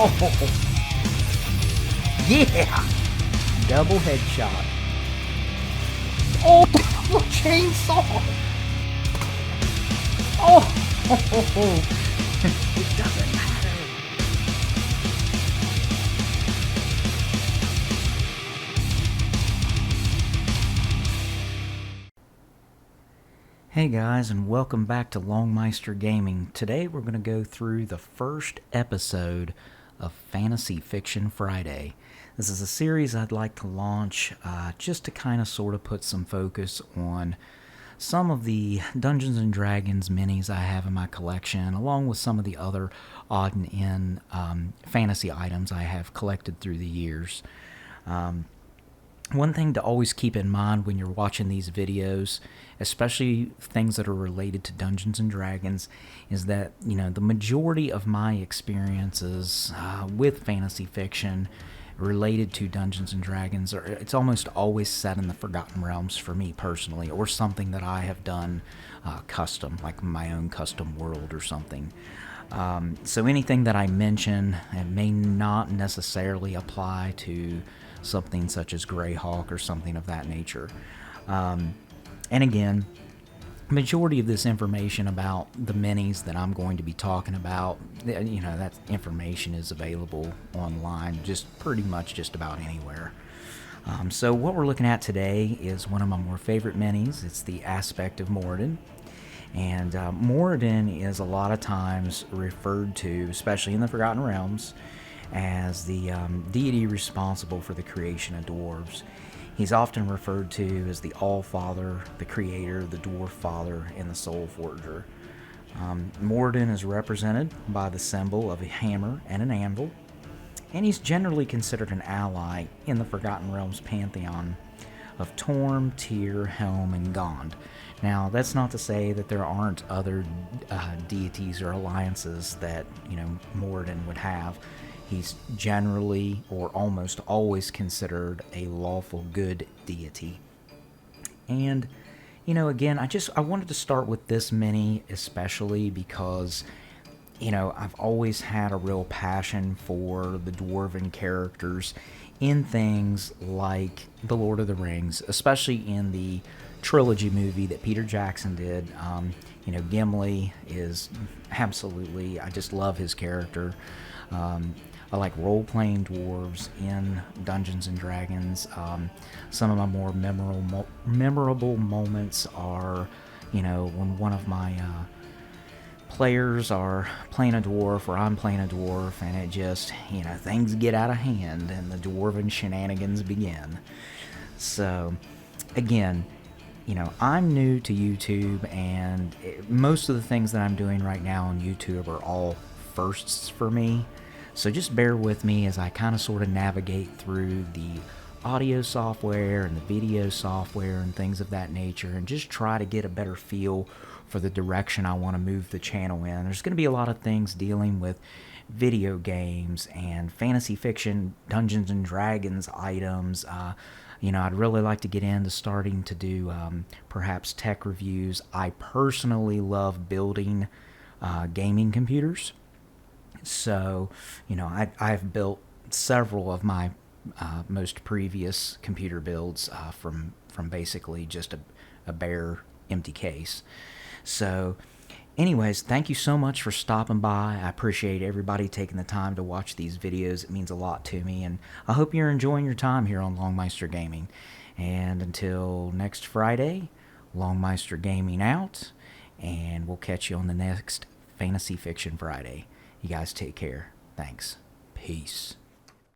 Yeah! Double headshot. Oh, chainsaw! Oh, it doesn't matter. Hey guys, and welcome back to Longmeister Gaming. Today we're going to go through the first episode of Fantasy Fiction Friday. This is a series I'd like to launch just to kind of sort of put some focus on some of the Dungeons & Dragons minis I have in my collection, along with some of the other odd and end fantasy items I have collected through the years. One thing to always keep in mind when you're watching these videos, especially things that are related to Dungeons & Dragons, is that, the majority of my experiences with fantasy fiction related to Dungeons & Dragons, it's almost always set in the Forgotten Realms for me personally, or something that I have done custom, like my own custom world or something. So anything that I mention, it may not necessarily apply to something such as Greyhawk or something of that nature. And again, majority of this information about the minis that I'm going to be talking about, that information is available online just pretty much just about anywhere. So what we're looking at today is one of my more favorite minis. It's the Aspect of Moradin. And Moradin is a lot of times referred to, especially in the Forgotten Realms, as the deity responsible for the creation of dwarves. He's often referred to as the All-Father, the Creator, the Dwarf Father, and the Soul Forger. Moradin is represented by the symbol of a hammer and an anvil, and he's generally considered an ally in the Forgotten Realms pantheon of Torm, Tyr, Helm, and Gond. Now, that's not to say that there aren't other deities or alliances that, Moradin would have. He's generally or almost always considered a lawful good deity. And, again, I wanted to start with this mini especially because, I've always had a real passion for the dwarven characters in things like The Lord of the Rings, especially in the trilogy movie that Peter Jackson did. Gimli is absolutely, I just love his character. I like role-playing dwarves in Dungeons & Dragons. Some of my more memorable moments are, when one of my players are playing a dwarf or I'm playing a dwarf, and it just, things get out of hand and the dwarven shenanigans begin. So, again, I'm new to YouTube, and most of the things that I'm doing right now on YouTube are all firsts for me. So just bear with me as I kind of sort of navigate through the audio software and the video software and things of that nature, and just try to get a better feel for the direction I want to move the channel in. There's going to be a lot of things dealing with video games and fantasy fiction, Dungeons & Dragons items. I'd really like to get into starting to do perhaps tech reviews. I personally love building gaming computers. So, I've built several of my most previous computer builds from basically just a bare empty case. So, anyways, thank you so much for stopping by. I appreciate everybody taking the time to watch these videos. It means a lot to me, and I hope you're enjoying your time here on Longmeister Gaming. And until next Friday, Longmeister Gaming out, and we'll catch you on the next Fantasy Fiction Friday. You guys take care. Thanks. Peace.